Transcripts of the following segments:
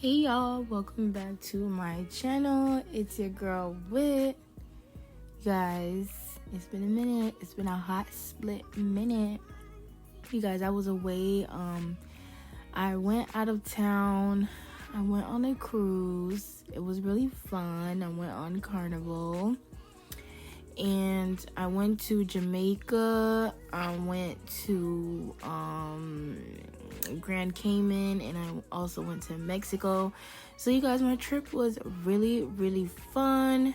Hey y'all, welcome back to my channel. It's your girl Wit. Guys, it's been a minute. It's been a hot split minute. You guys, I was away. I went out of town. I went on a cruise. It was really fun. I went on Carnival. And I went to Jamaica. I went to Grand Cayman, and I also went to Mexico. So you guys, my trip was really fun.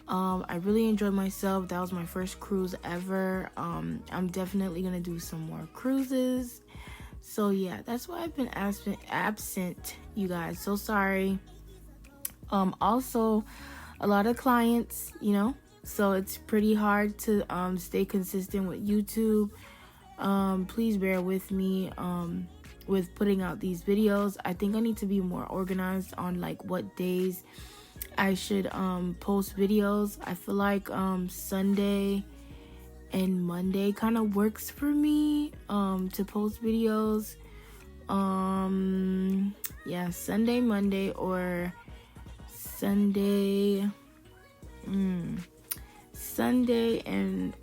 I really enjoyed myself. That was my first cruise ever. I'm definitely gonna do some more cruises. So yeah, that's why I've been absent, you guys. So sorry. Also, a lot of clients, so it's pretty hard to stay consistent with YouTube. Please bear with me with putting out these videos. I think I need to be more organized on like what days I should post videos. I feel like Sunday and Monday kind of works for me to post videos. Yeah, Sunday, Monday, or Sunday Sunday and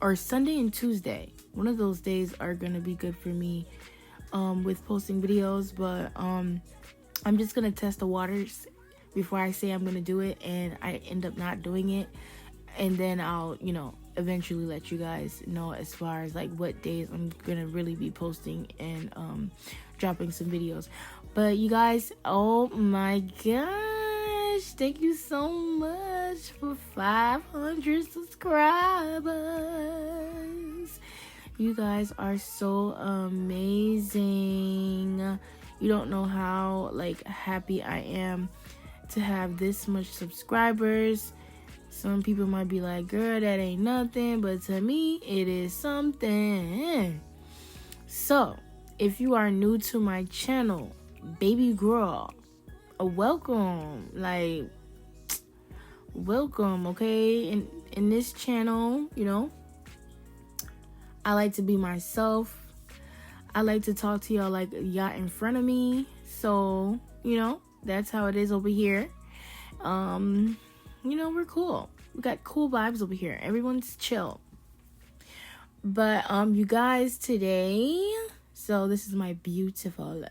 Tuesday. One of those days are gonna be good for me with posting videos, but I'm just gonna test the waters before I say I'm gonna do it and I end up not doing it, and then I'll eventually let you guys know as far as like what days I'm gonna really be posting and dropping some videos. But you guys, oh my gosh, thank you so much for 500 subscribers. You guys are so amazing. You don't know how happy I am to have this much subscribers. Some people might be like, girl, that ain't nothing, but to me it is something. So if you are new to my channel, baby girl, welcome. Welcome, okay? In this channel, I like to be myself. I like to talk to y'all like y'all in front of me. So, that's how it is over here. We're cool. We got cool vibes over here. Everyone's chill. But you guys, today, so this is my beautiful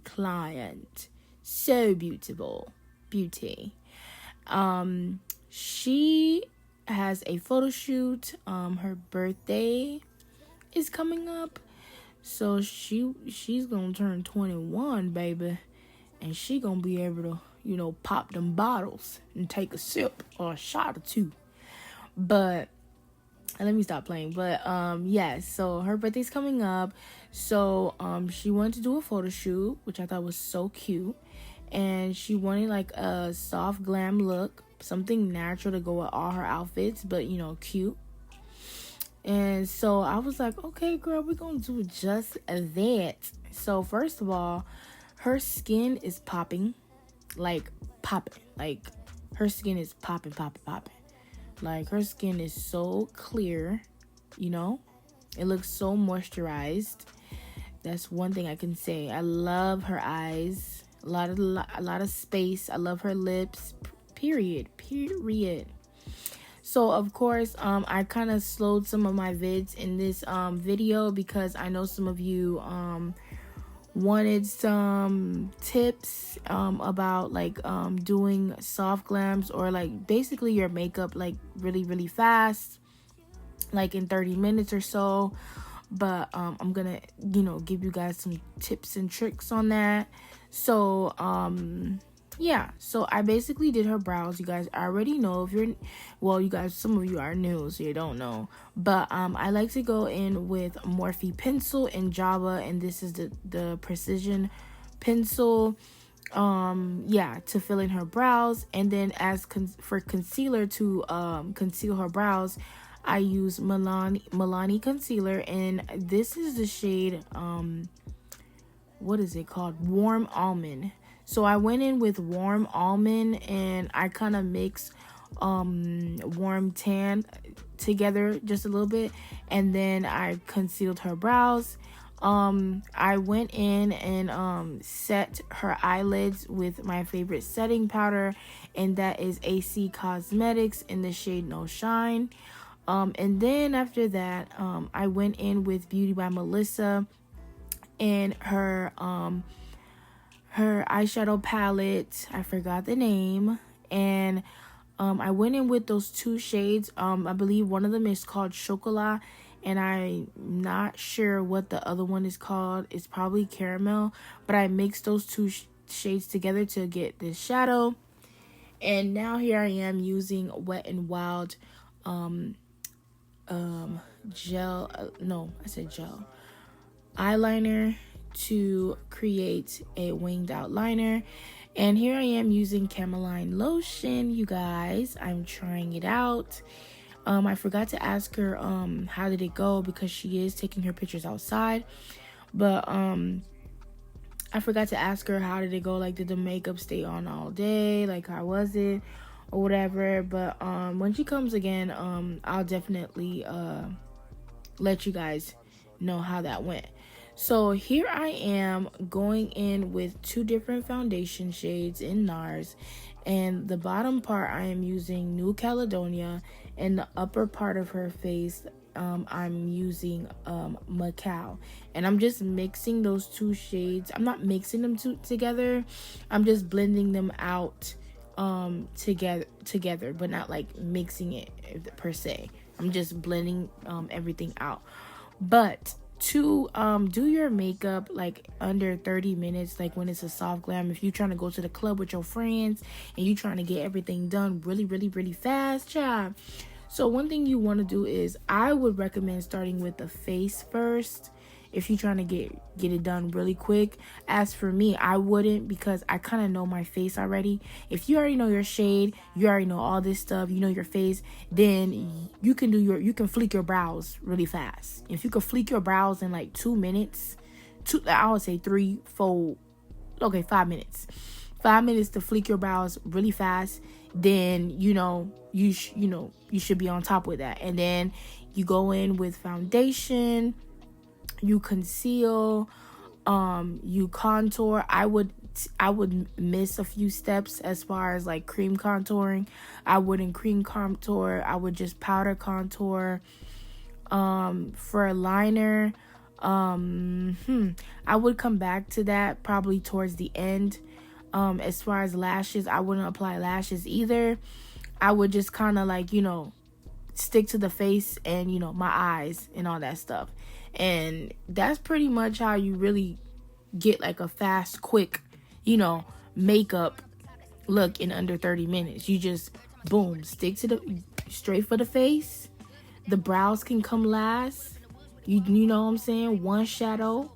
client. So beautiful. Beauty. She has a photo shoot. Her birthday is coming up, so she's gonna turn 21, baby, and she gonna be able to pop them bottles and take a sip or a shot or two. But let me stop playing. But so her birthday's coming up, so she wanted to do a photo shoot, which I thought was so cute, and she wanted like a soft glam look, something natural to go with all her outfits, but cute. And so I was like, okay, girl, we're gonna do just that. So first of all, her skin is popping. Her skin is popping. Like, her skin is so clear, it looks so moisturized. That's one thing I can say. I love her eyes, a lot of space. I love her lips, period. So of course, I kind of slowed some of my vids in this video because I know some of you wanted some tips about doing soft glams, or basically your makeup really fast, in 30 minutes or so. But I'm gonna give you guys some tips and tricks on that. So so I basically did her brows. You guys, I already know. You guys, some of you are new, so you don't know. But I like to go in with Morphe pencil in Java, and this is the precision pencil. To fill in her brows, and then for concealer to conceal her brows, I use Milani concealer, and this is the shade what is it called? Warm Almond. So I went in with Warm Almond, and I kind of mix Warm Tan together just a little bit, and then I concealed her brows. I went in and set her eyelids with my favorite setting powder, and that is AC Cosmetics in the shade No Shine. And then after that, I went in with Beauty by Melissa and her eyeshadow palette. I forgot the name. And I went in with those two shades. I believe one of them is called Chocolat, and I'm not sure what the other one is called. It's probably Caramel, but I mixed those two shades together to get this shadow. And now here I am using Wet and Wild gel. No, I said gel eyeliner to create a winged outliner. And here I am using Cameline lotion, you guys. I'm trying it out. I forgot to ask her how did it go, because she is taking her pictures outside. But I forgot to ask her how did it go, like did the makeup stay on all day, like how was it or whatever. But when she comes again, I'll definitely let you guys know how that went. So here I am going in with two different foundation shades in Nars, and the bottom part I am using New Caledonia, and the upper part of her face I'm using Macao. And I'm just mixing those two shades. I'm not mixing them together. I'm just blending them out together, but not like mixing it per se. I'm just blending everything out. But to do your makeup like under 30 minutes, like when it's a soft glam, if you're trying to go to the club with your friends and you're trying to get everything done really fast, child. So one thing you want to do is, I would recommend starting with the face first if you're trying to get it done really quick. As for me, I wouldn't, because I kind of know my face already. If you already know your shade, you already know all this stuff, you know your face, then you can fleek your brows really fast. If you could fleek your brows in like 2 minutes, I would say 5 minutes. 5 minutes to fleek your brows really fast, then you should be on top with that. And then you go in with foundation, you conceal, you contour. I would miss a few steps as far as like cream contouring. I wouldn't cream contour. I would just powder contour. For a liner, I would come back to that probably towards the end. As far as lashes, I wouldn't apply lashes either. I would just kind of like, stick to the face and, my eyes and all that stuff. And that's pretty much how you really get like a fast, quick, makeup look in under 30 minutes. You just, boom, stick to straight for the face. The brows can come last. You know what I'm saying? One shadow.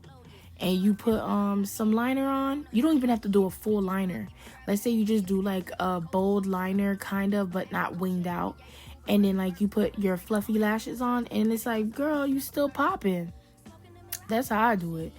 And you put some liner on. You don't even have to do a full liner. Let's say you just do like a bold liner kind of, but not winged out. And then like you put your fluffy lashes on, and it's like, girl, you still popping. That's how I do it.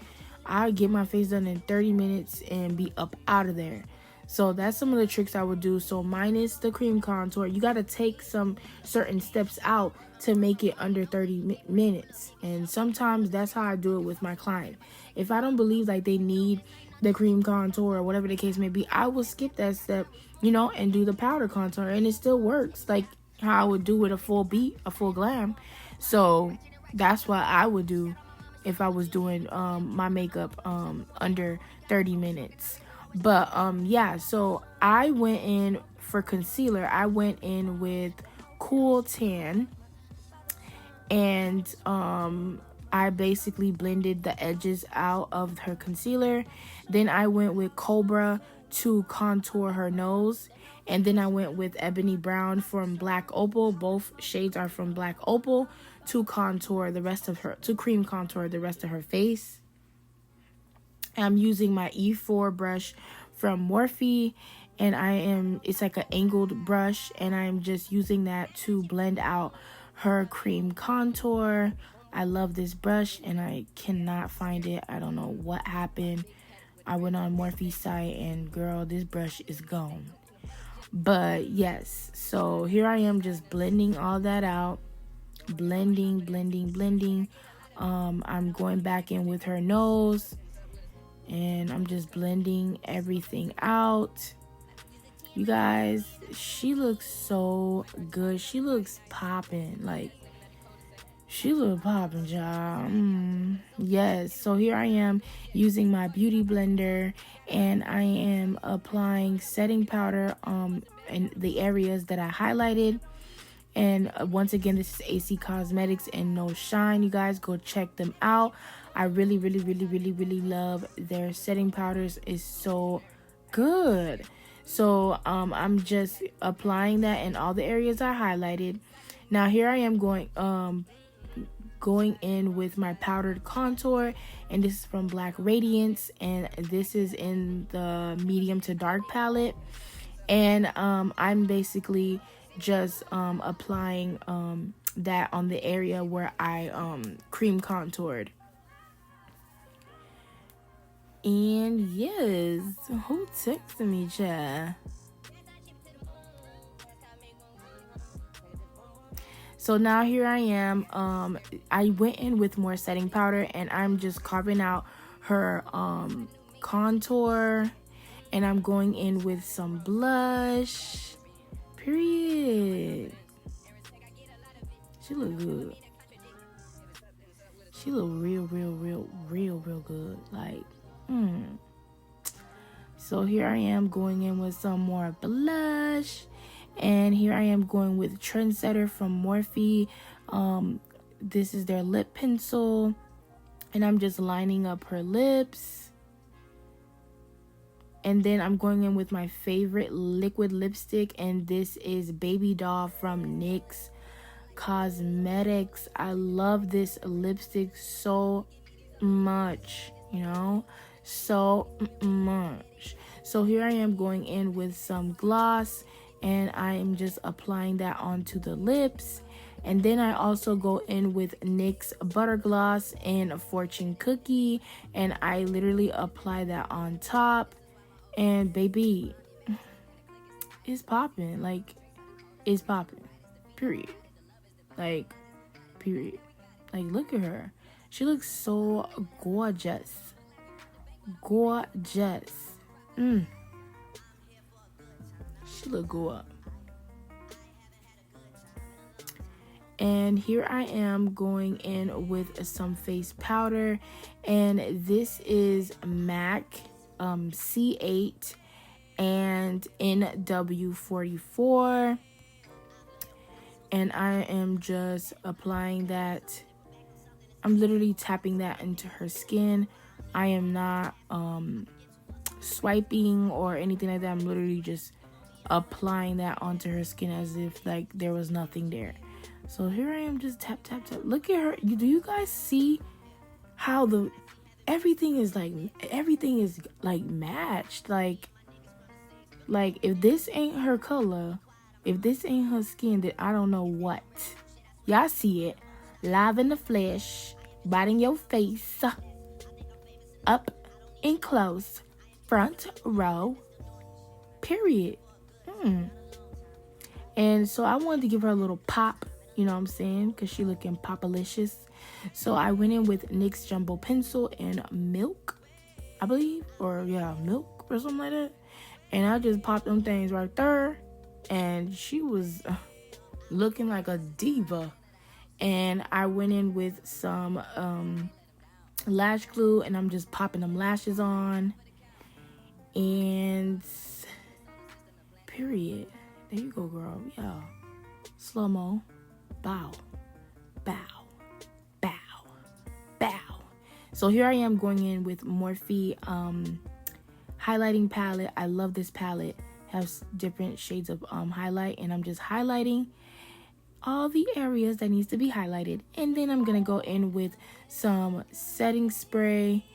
I get my face done in 30 minutes and be up out of there. So that's some of the tricks I would do. So minus the cream contour, you got to take some certain steps out to make it under 30 minutes. And sometimes that's how I do it with my client. If I don't believe like they need the cream contour or whatever the case may be, I will skip that step, and do the powder contour, and it still works like how I would do with a full glam. So that's what I would do if I was doing my makeup under 30 minutes. But yeah, so I went in for concealer. I went in with Cool Tan, and I basically blended the edges out of her concealer. Then I went with Cobra to contour her nose, and then I went with Ebony Brown from Black Opal. Both shades are from Black Opal, to cream contour the rest of her face. I'm using my E4 brush from Morphe, and it's like an angled brush, and I'm just using that to blend out her cream contour. I love this brush, and I cannot find it. I don't know what happened. I went on Morphe's site, and girl, this brush is gone. But yes, so here I am just blending all that out. Blending. I'm going back in with her nose, and I'm just blending everything out. You guys, she looks so good. She looks popping. Like, she look popping, y'all. Yes, so here I am using my beauty blender, and I am applying setting powder in the areas that I highlighted. And once again, this is AC Cosmetics and No Shine. You guys go check them out. I really love their setting powders. It's so good. So I'm just applying that in all the areas I highlighted. Now here I am going in with my powdered contour, and this is from Black Radiance, and this is in the medium to dark palette. And I'm basically just applying that on the area where I cream contoured. And yes, who texted me, child? So now here I am. I went in with more setting powder, and I'm just carving out her contour, and I'm going in with some blush. Period. She look good. She look real good. Like, So here I am going in with some more blush. And here I am going with Trendsetter from Morphe. This is their lip pencil. And I'm just lining up her lips. And then I'm going in with my favorite liquid lipstick. And this is Babydoll from NYX Cosmetics. I love this lipstick so much, you know? So much. So here I am going in with some gloss, and I am just applying that onto the lips. And then I also go in with NYX Butter Gloss and Fortune Cookie, and I literally apply that on top. And baby, it's popping. Like, it's popping. Period. Like, period. Like, look at her. She looks so gorgeous. Gorgeous. She look good. And here I am going in with some face powder, and this is MAC C8 and NW44, and I am just applying that. I'm literally tapping that into her skin. I am not swiping or anything like that. I'm literally just applying that onto her skin as if like there was nothing there. So here I am just tap. Look at her. Do you guys see how everything is like matched? Like if this ain't her color, if this ain't her skin, then I don't know what. Y'all see it live in the flesh, right in your face, up and close, front row, period. And so I wanted to give her a little pop, you know what I'm saying, because she looking popalicious. So I went in with NYX Jumbo Pencil and Milk, I believe, or yeah, Milk or something like that. And I just popped them things right there, and she was looking like a diva. And I went in with some lash glue, and I'm just popping them lashes on. And period. There you go, girl. Yeah. Slow-mo. Bow. Bow. Bow. Bow. So here I am going in with Morphe highlighting palette. I love this palette. Has different shades of highlight, and I'm just highlighting all the areas that needs to be highlighted. And then I'm gonna go in with some setting spray,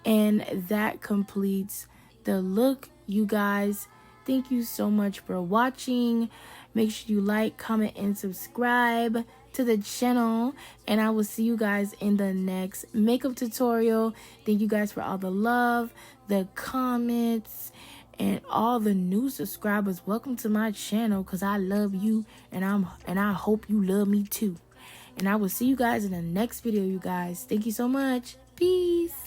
and that completes the look, you guys. Thank you so much for watching. Make sure you like, comment, and subscribe to the channel, and I will see you guys in the next makeup tutorial. Thank you guys for all the love, the comments, and all the new subscribers. Welcome to my channel, because I love you, and I hope you love me too. And I will see you guys in the next video, you guys. Thank you so much. Peace.